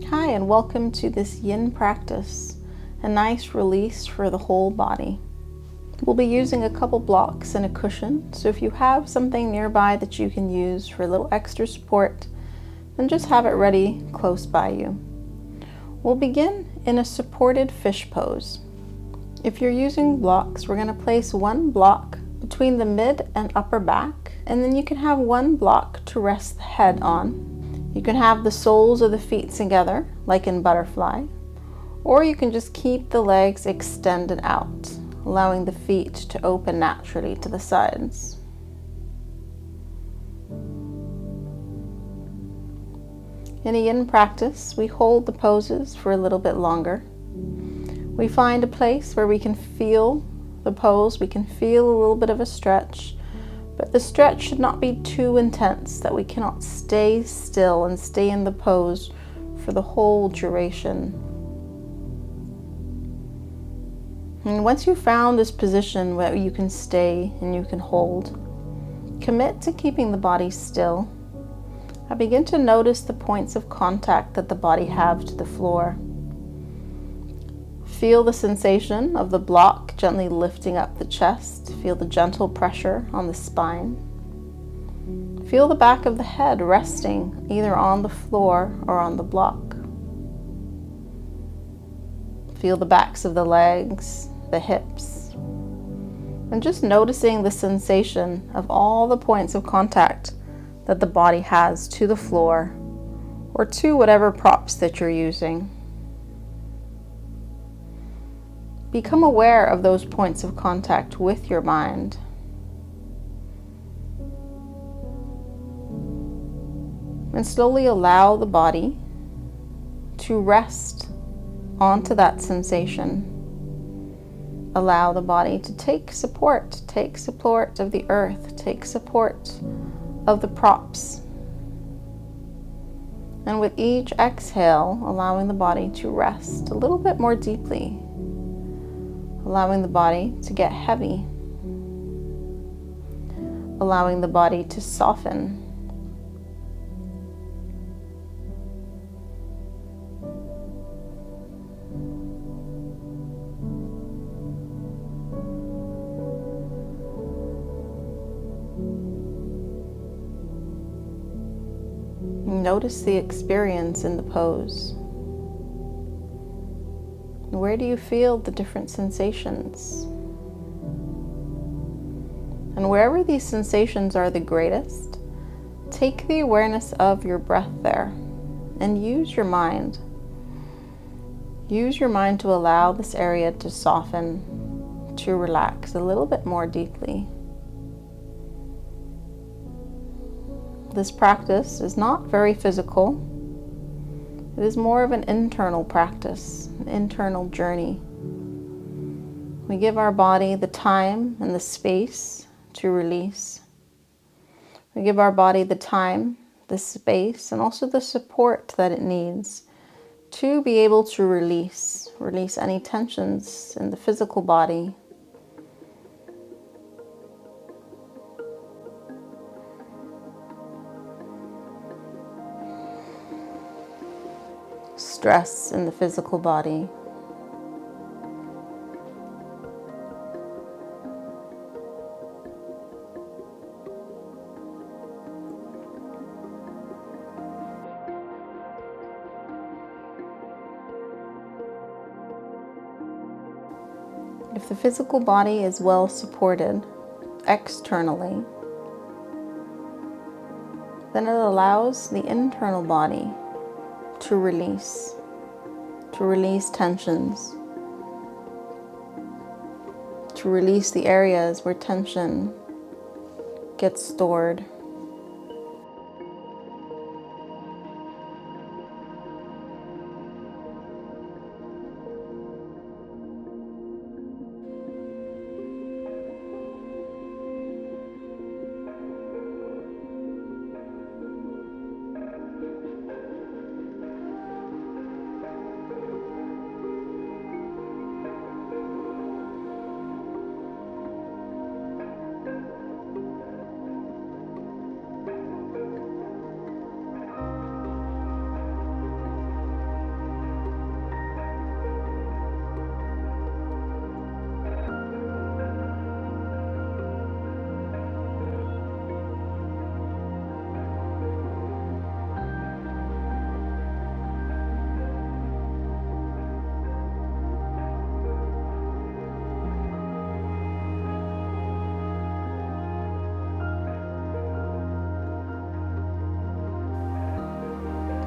Hi, and welcome to this Yin practice, a nice release for the whole body. We'll be using a couple blocks and a cushion, so if you have something nearby that you can use for a little extra support, then just have it ready close by you. We'll begin in a supported fish pose. If you're using blocks, we're going to place one block between the mid and upper back, and then you can have one block to rest the head on. You can have the soles of the feet together, like in butterfly, or you can just keep the legs extended out, allowing the feet to open naturally to the sides. In a Yin practice, we hold the poses for a little bit longer. We find a place where we can feel the pose, we can feel a little bit of a stretch, but the stretch should not be too intense that we cannot stay still and stay in the pose for the whole duration. And once you've found this position where you can stay and you can hold, commit to keeping the body still. I begin to notice the points of contact that the body have to the floor. Feel the sensation of the block gently lifting up the chest. Feel the gentle pressure on the spine. Feel the back of the head resting either on the floor or on the block. Feel the backs of the legs, the hips, and just noticing the sensation of all the points of contact that the body has to the floor or to whatever props that you're using. Become aware of those points of contact with your mind. And slowly allow the body to rest onto that sensation. Allow the body to take support of the earth, take support of the props. And with each exhale, allowing the body to rest a little bit more deeply. Allowing the body to get heavy, allowing the body to soften. Notice the experience in the pose. Where do you feel the different sensations? And wherever these sensations are the greatest, take the awareness of your breath there and use your mind. Use your mind to allow this area to soften, to relax a little bit more deeply. This practice is not very physical. It is more of an internal practice, an internal journey. We give our body the time and the space to release. We give our body the time, the space, and also the support that it needs to be able to release any tensions in the physical body. Stress in the physical body. If the physical body is well supported externally, then it allows the internal body to release tensions, to release the areas where tension gets stored.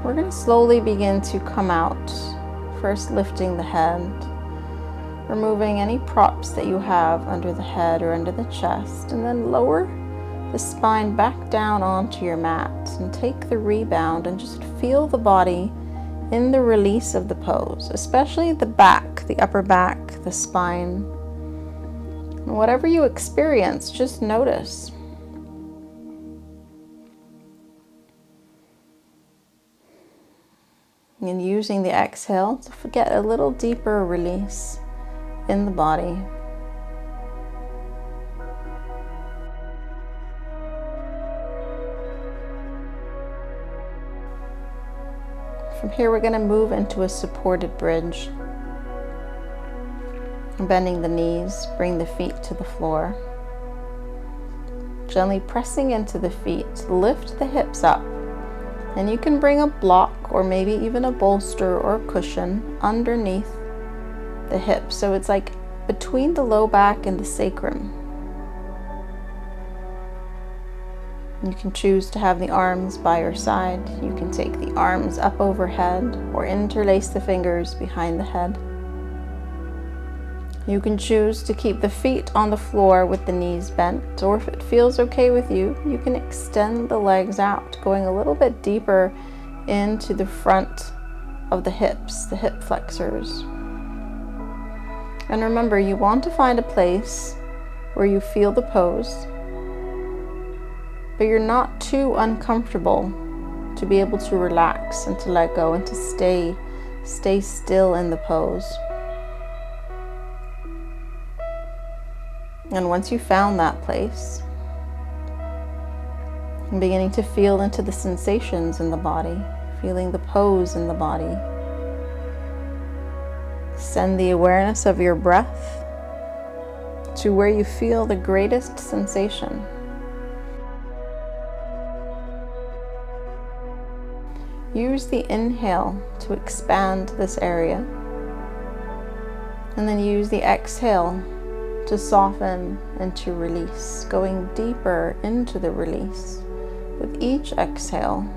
we're going to slowly begin to come out, first lifting the head, removing any props that you have under the head or under the chest, and then lower the spine back down onto your mat and take the rebound and just feel the body in the release of the pose, especially the back, the upper back, the spine. And whatever you experience, just notice. And using the exhale to get a little deeper release in the body. From here, we're going to move into a supported bridge. Bending the knees, bring the feet to the floor. Gently pressing into the feet, lift the hips up. And you can bring a block or maybe even a bolster or a cushion underneath the hips. So it's like between the low back and the sacrum. You can choose to have the arms by your side. You can take the arms up overhead or interlace the fingers behind the head. You can choose to keep the feet on the floor with the knees bent, or if it feels okay with you, you can extend the legs out, going a little bit deeper into the front of the hips, the hip flexors. And remember, you want to find a place where you feel the pose, but you're not too uncomfortable to be able to relax and to let go and to stay still in the pose. And once you found that place, I'm beginning to feel into the sensations in the body, feeling the pose in the body. Send the awareness of your breath to where you feel the greatest sensation. Use the inhale to expand this area, and then use the exhale to soften and to release, going deeper into the release with each exhale.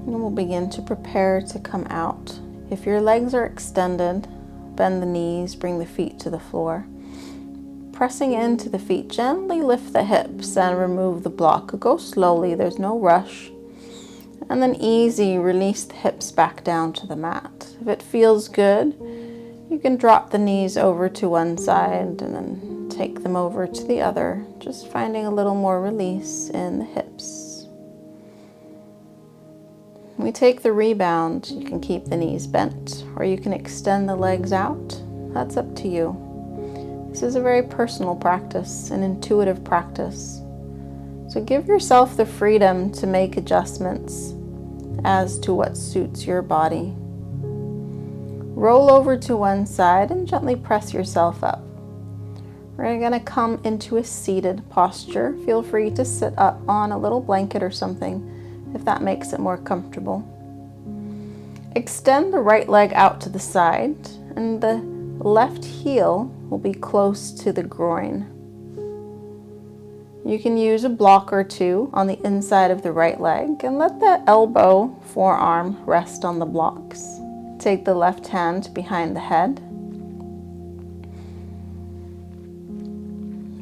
And we'll begin to prepare to come out. If your legs are extended, bend the knees, bring the feet to the floor. Pressing into the feet, gently lift the hips and remove the block. Go slowly, there's no rush. And then easy, release the hips back down to the mat. If it feels good, you can drop the knees over to one side and then take them over to the other, just finding a little more release in the hips. When we take the rebound, you can keep the knees bent or you can extend the legs out. That's up to you. This is a very personal practice, an intuitive practice. So give yourself the freedom to make adjustments as to what suits your body. Roll over to one side and gently press yourself up. We're going to come into a seated posture. Feel free to sit up on a little blanket or something if that makes it more comfortable. Extend the right leg out to the side and the left heel will be close to the groin. You can use a block or two on the inside of the right leg and let the elbow, forearm rest on the blocks. Take the left hand behind the head.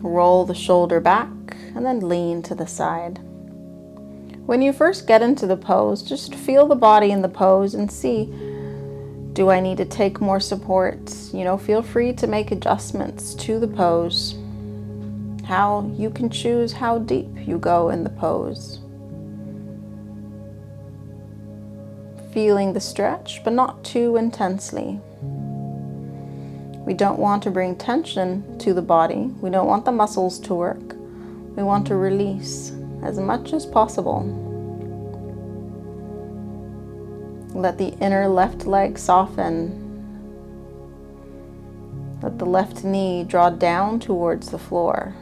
Roll the shoulder back and then lean to the side. When you first get into the pose, just feel the body in the pose and see, do I need to take more support? Feel free to make adjustments to the pose. How you can choose how deep you go in the pose. Feeling the stretch, but not too intensely. We don't want to bring tension to the body. We don't want the muscles to work. We want to release as much as possible. Let the inner left leg soften. Let the left knee draw down towards the floor.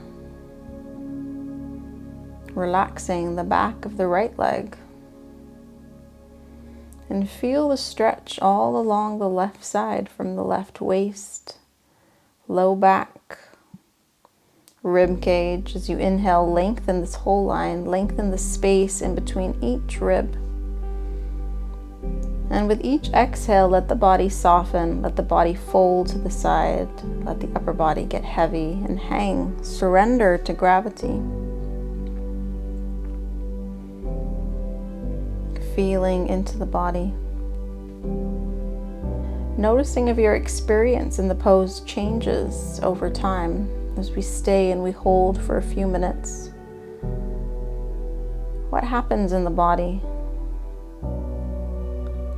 Relaxing the back of the right leg. And feel the stretch all along the left side from the left waist, low back, rib cage. As you inhale, lengthen this whole line, lengthen the space in between each rib. And with each exhale, let the body soften, let the body fold to the side, let the upper body get heavy and hang, surrender to gravity. Feeling into the body. Noticing if your experience in the pose changes over time as we stay and we hold for a few minutes. What happens in the body?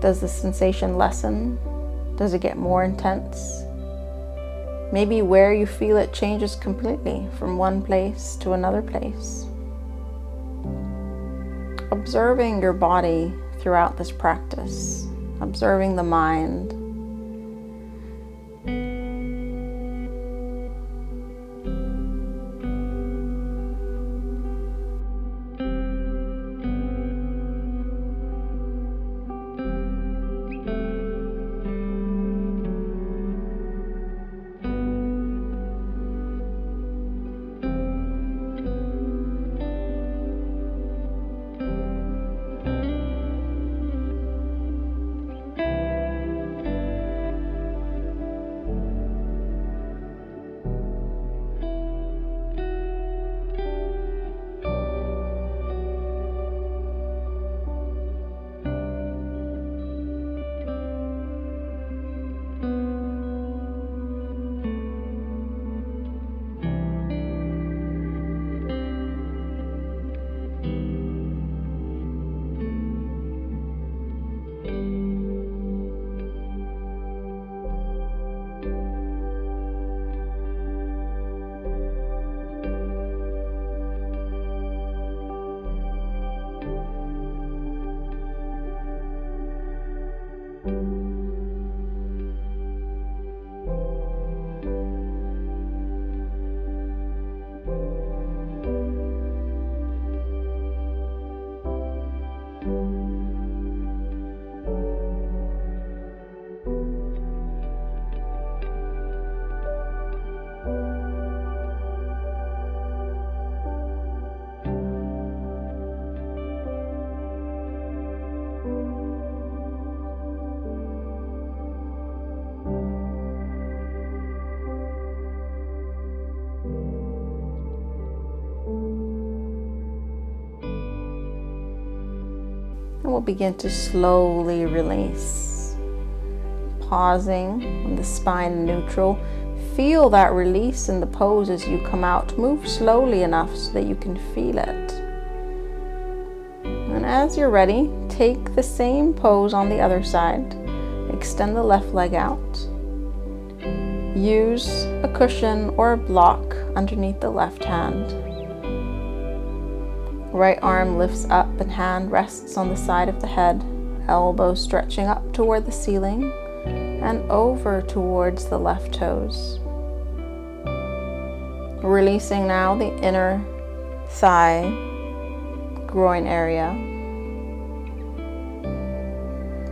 Does the sensation lessen? Does it get more intense? Maybe where you feel it changes completely from one place to another place. Observing your body throughout this practice, observing the mind. we'll begin to slowly release. Pausing when the spine neutral. Feel that release in the pose as you come out. Move slowly enough so that you can feel it. And as you're ready, take the same pose on the other side. Extend the left leg out. Use a cushion or a block underneath the left hand. Right arm lifts up and hand rests on the side of the head. Elbows stretching up toward the ceiling and over towards the left toes. Releasing now the inner thigh, groin area.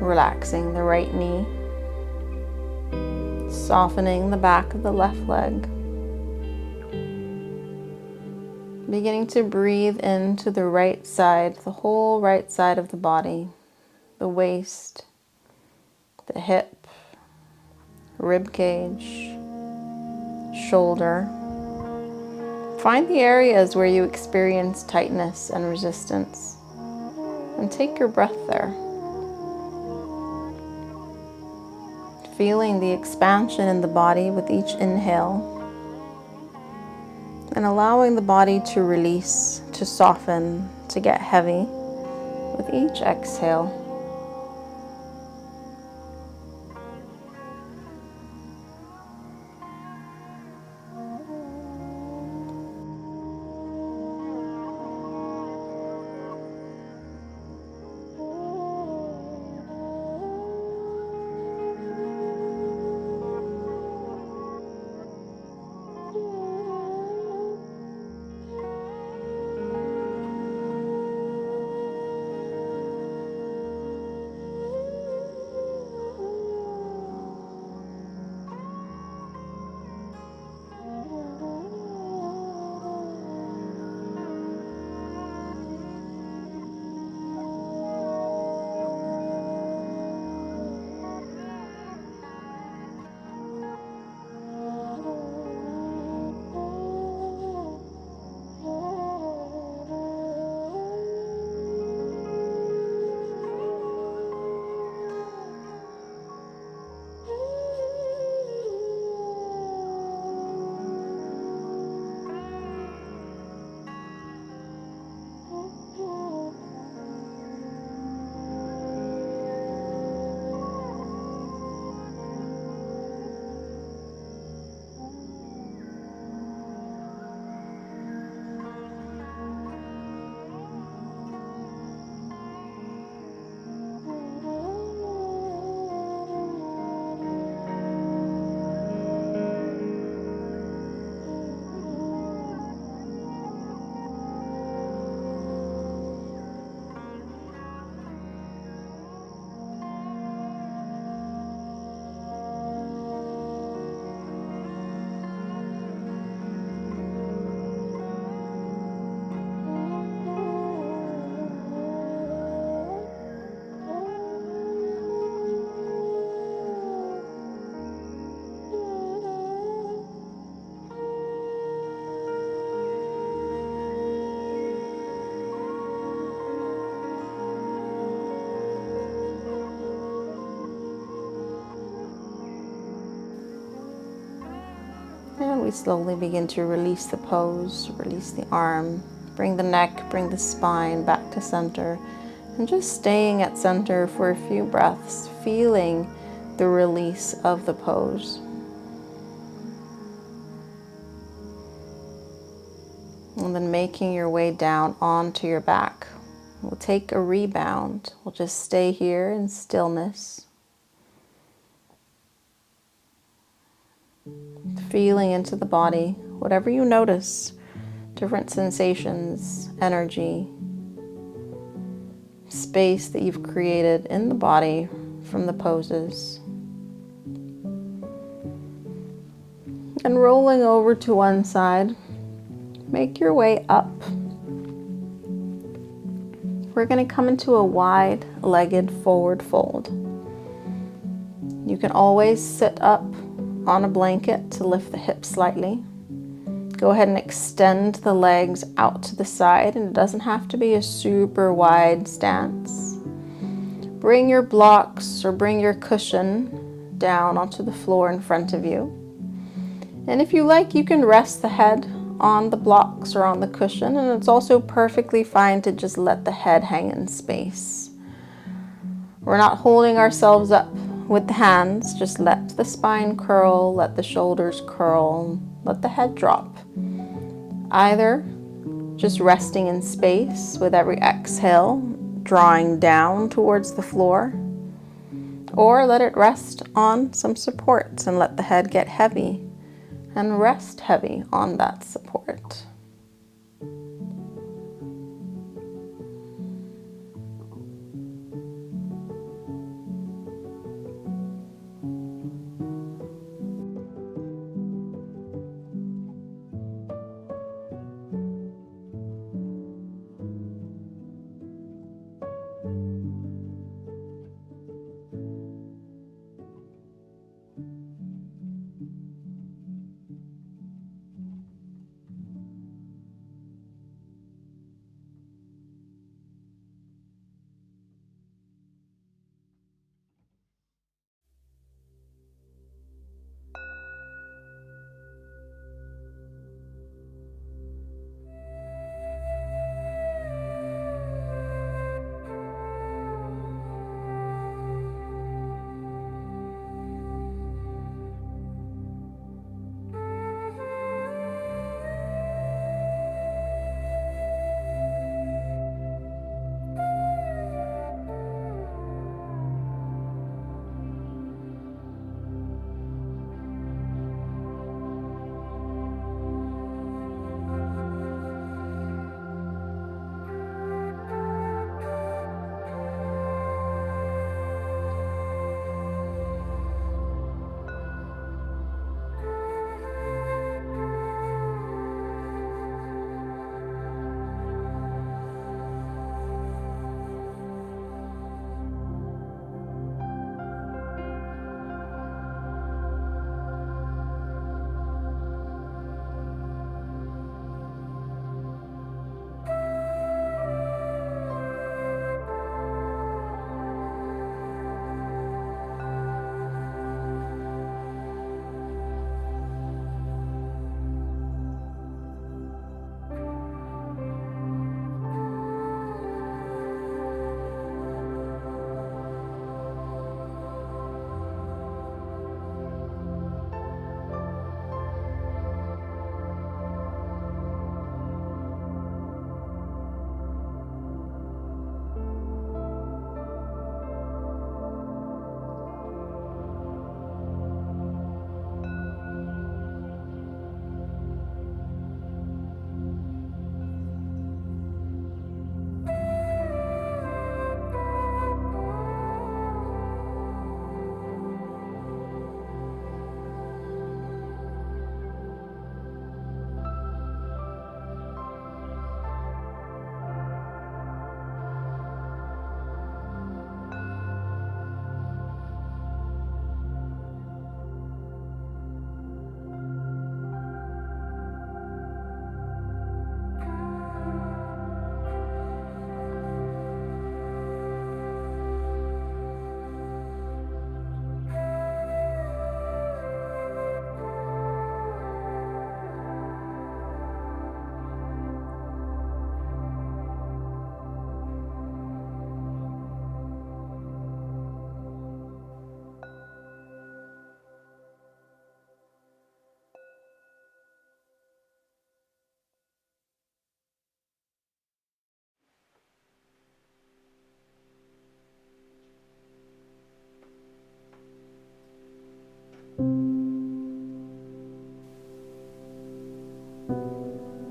Relaxing the right knee. Softening the back of the left leg. Beginning to breathe into the right side, the whole right side of the body, the waist, the hip, rib cage, shoulder. Find the areas where you experience tightness and resistance, and take your breath there. Feeling the expansion in the body with each inhale, and allowing the body to release, to soften, to get heavy with each exhale. And we slowly begin to release the pose, release the arm, bring the neck, bring the spine back to center, and just staying at center for a few breaths, feeling the release of the pose. And then making your way down onto your back. We'll take a rebound. We'll just stay here in stillness. Feeling into the body, whatever you notice, different sensations, energy, space that you've created in the body from the poses. And rolling over to one side, make your way up. We're going to come into a wide-legged forward fold. You can always sit up on a blanket to lift the hips slightly. Go ahead and extend the legs out to the side, and it doesn't have to be a super wide stance. bring your blocks or bring your cushion down onto the floor in front of you. And if you like, you can rest the head on the blocks or on the cushion, and it's also perfectly fine to just let the head hang in space. We're not holding ourselves up with the hands, just let the spine curl, let the shoulders curl, let the head drop. Either just resting in space with every exhale, drawing down towards the floor, or let it rest on some supports and let the head get heavy and rest heavy on that support.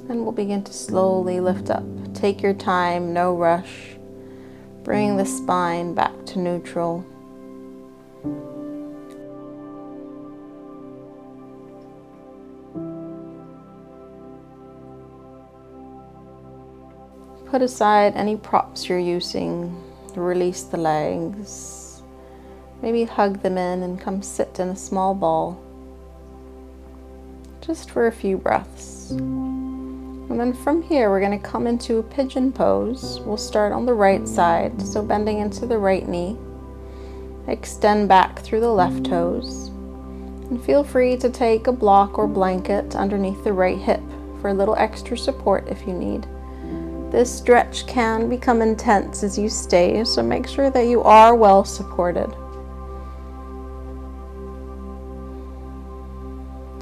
And we'll begin to slowly lift up. Take your time, no rush. Bring the spine back to neutral. Put aside any props you're using. Release the legs. Maybe hug them in and come sit in a small ball. Just for a few breaths. And And then from here, we're going to come into a pigeon pose. We'll start on the right side, so bending into the right knee. Extend back through the left toes. And feel free to take a block or blanket underneath the right hip for a little extra support if you need. This stretch can become intense as you stay, so make sure that you are well supported.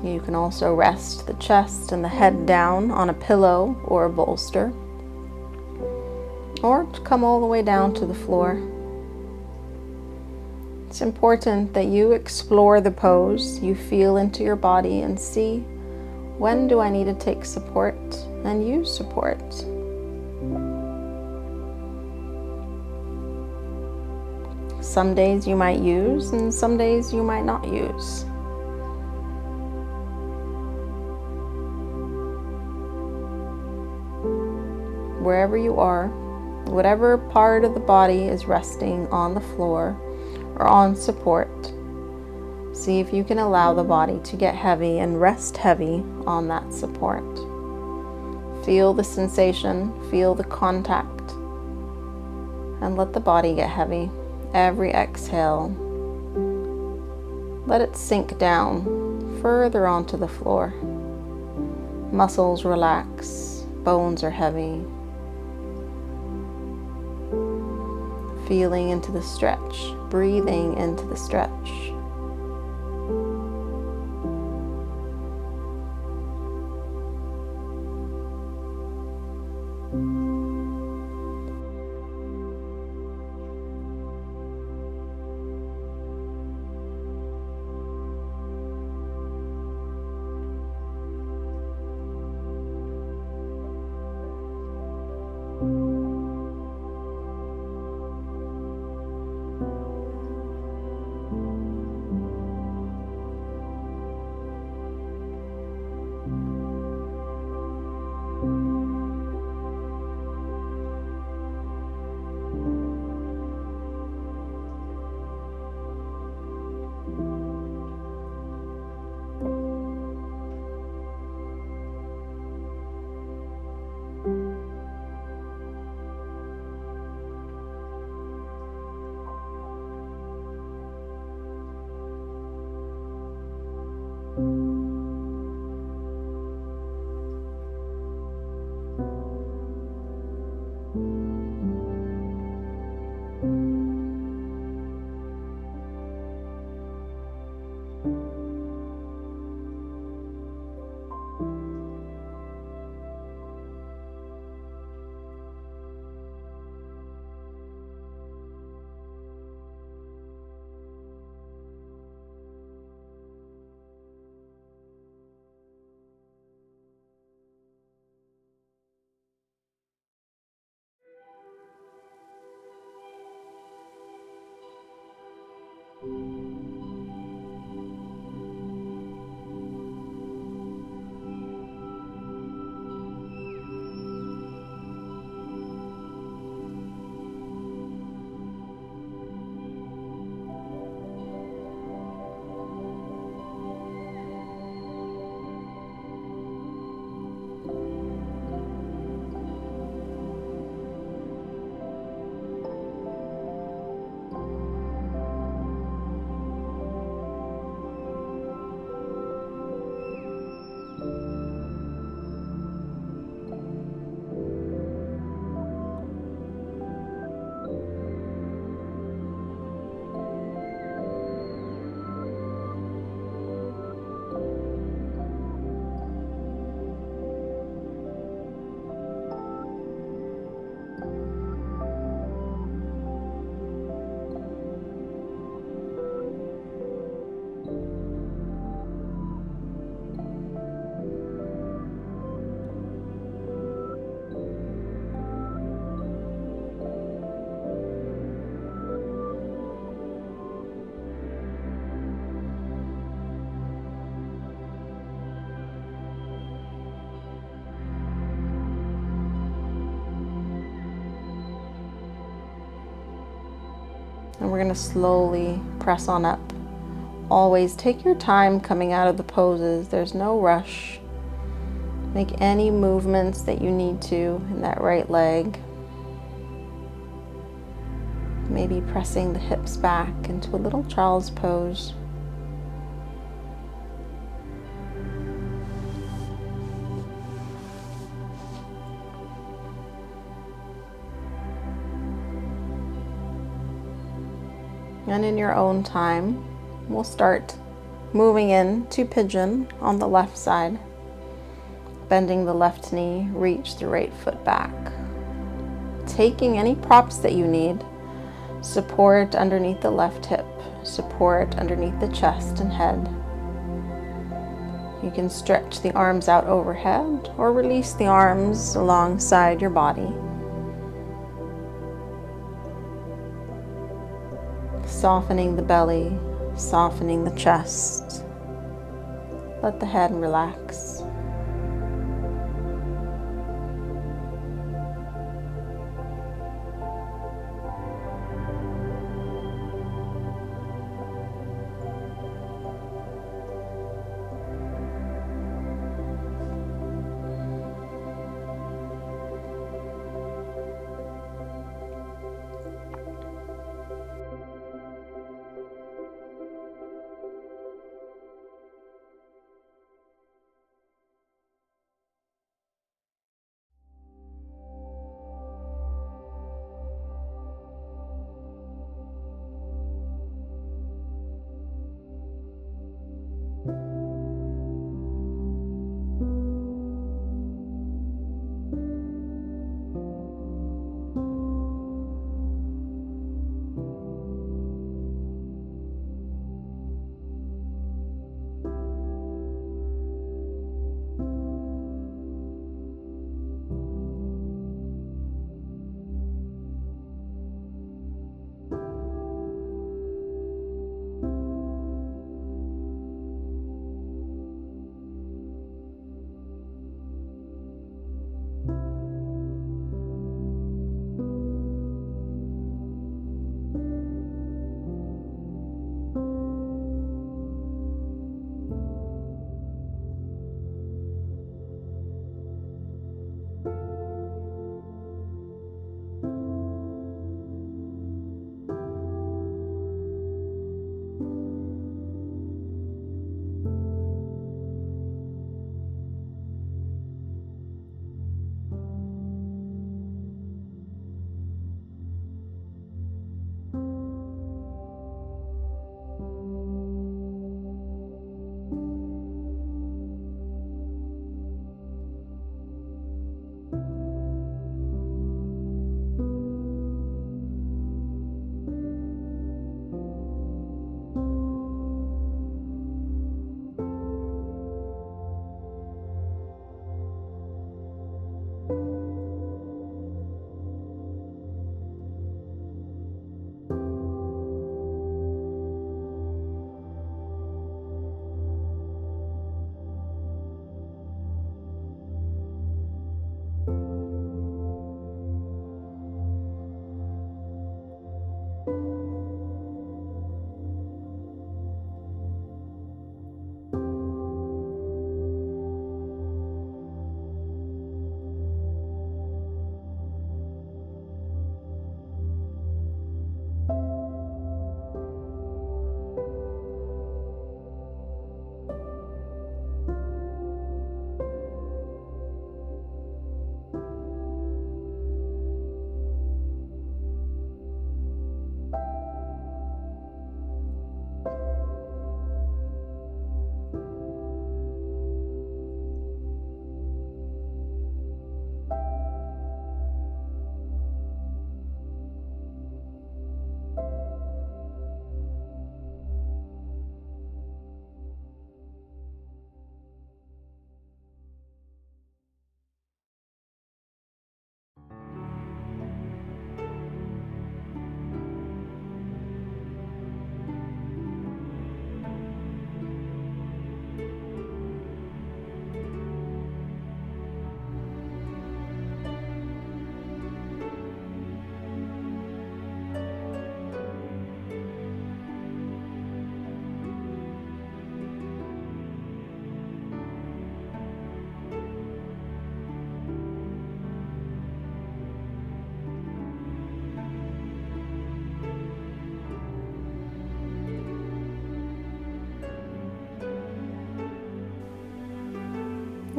You can also rest the chest and the head down on a pillow or a bolster, or come all the way down to the floor. It's important that you explore the pose, you feel into your body and see, when do I need to take support and use support? Some days you might use and some days you might not use. Wherever you are, whatever part of the body is resting on the floor or on support, see if you can allow the body to get heavy and rest heavy on that support. Feel the sensation, feel the contact, and let the body get heavy. Every exhale, let it sink down further onto the floor. Muscles relax, bones are heavy. Feeling into the stretch, breathing into the stretch. And we're going to slowly press on up. Always take your time coming out of the poses. There's no rush. Make any movements that you need to in that right leg. Maybe pressing the hips back into a little child's pose. And in your own time, we'll start moving into Pigeon on the left side. Bending the left knee, reach the right foot back. Taking any props that you need. Support underneath the left hip, support underneath the chest and head. You can stretch the arms out overhead or release the arms alongside your body. Softening the belly, softening the chest. Let the head relax.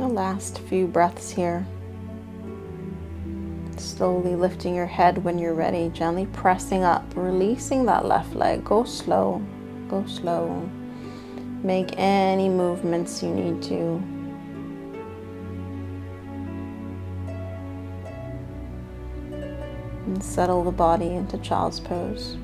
The last few breaths here. Slowly lifting your head when you're ready, gently pressing up, releasing that left leg. Go slow, go slow. Make any movements you need to. And settle the body into child's pose.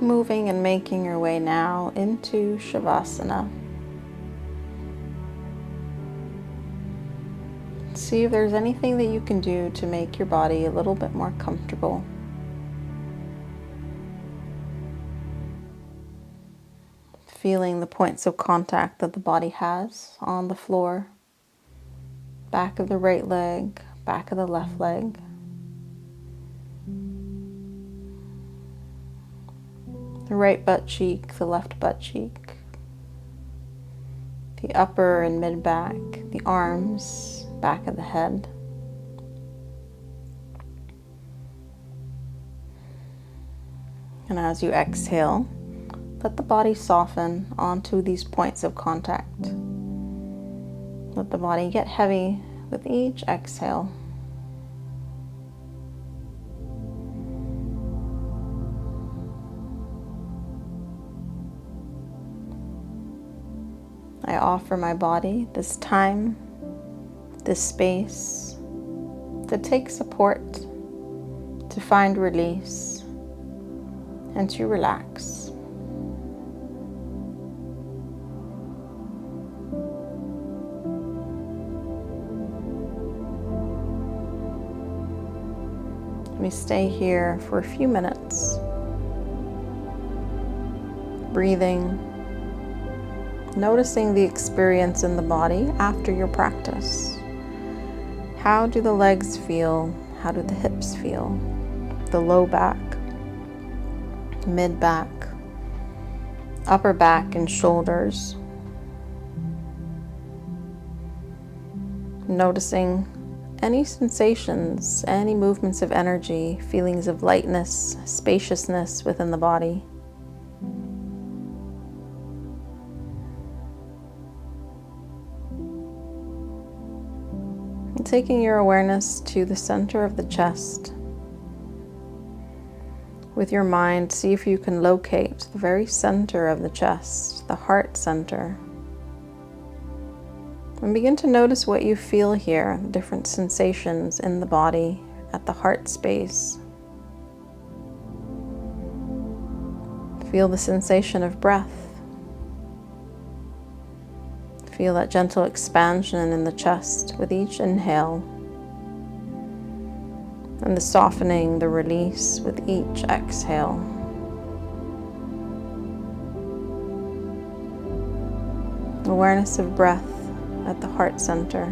Moving and making your way now into Shavasana. See if there's anything that you can do to make your body a little bit more comfortable. Feeling the points of contact that the body has on the floor. Back of the right leg, back of the left leg. The right butt cheek, the left butt cheek, the upper and mid back, the arms, back of the head. And as you exhale, let the body soften onto these points of contact. Let the body get heavy with each exhale. I offer my body this time, this space, to take support, to find release, and to relax. We stay here for a few minutes, breathing, noticing the experience in the body after your practice. How do the legs feel? How do the hips feel? The low back, mid back, upper back and shoulders. Noticing any sensations, any movements of energy, feelings of lightness, spaciousness within the body. And taking your awareness to the center of the chest. With your mind, see if you can locate the very center of the chest, the heart center. And begin to notice what you feel here, different sensations in the body at the heart space. Feel the sensation of breath. Feel that gentle expansion in the chest with each inhale, and the softening, the release with each exhale. Awareness of breath at the heart center.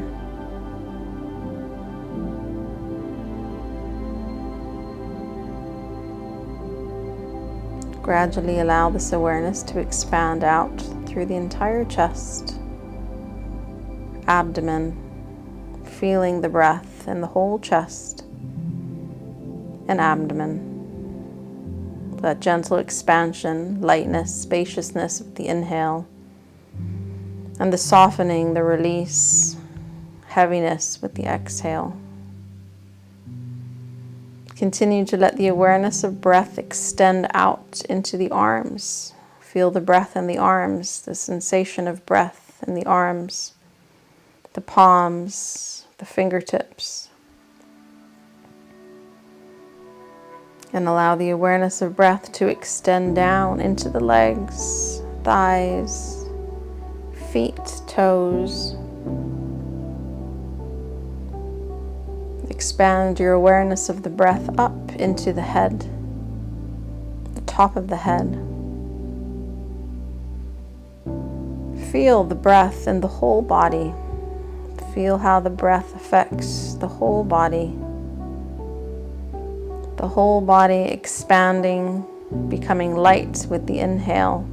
Gradually allow this awareness to expand out through the entire chest, abdomen, feeling the breath in the whole chest and abdomen. That gentle expansion, lightness, spaciousness of the inhale, and the softening, the release, heaviness with the exhale. Continue to let the awareness of breath extend out into the arms. Feel the breath in the arms, the sensation of breath in the arms, the palms, the fingertips. And allow the awareness of breath to extend down into the legs, thighs, feet, toes. Expand your awareness of the breath up into the head, the top of the head. feel the breath in the whole body. Feel how the breath affects the whole body. The whole body expanding, becoming light with the inhale.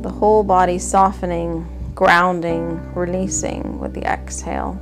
The whole body softening, grounding, releasing with the exhale.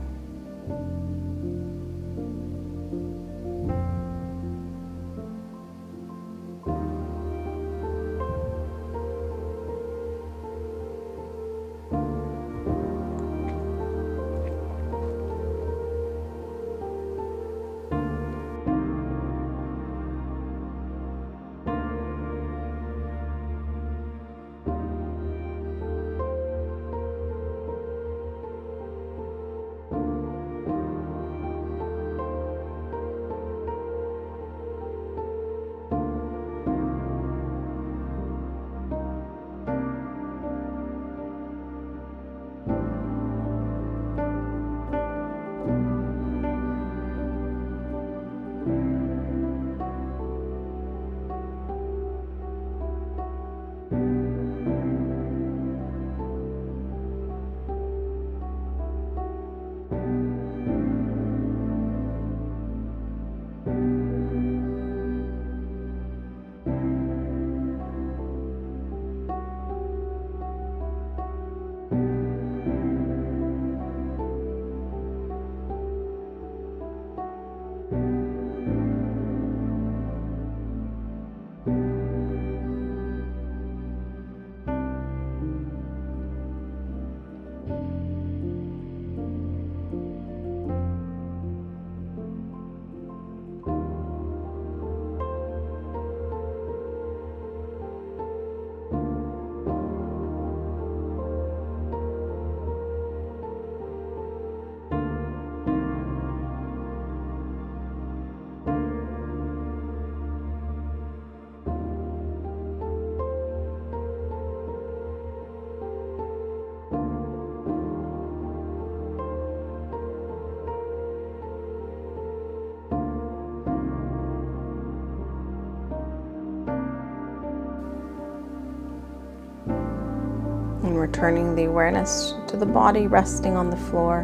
And returning the awareness to the body resting on the floor.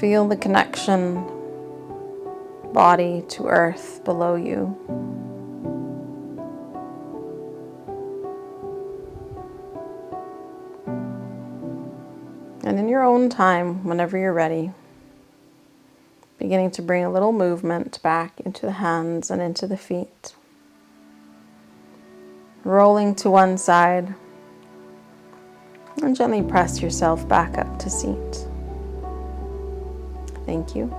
Feel the connection, body to earth below you. And in your own time, whenever you're ready, beginning to bring a little movement back into the hands and into the feet. Rolling to one side. And gently press yourself back up to seat. Thank you.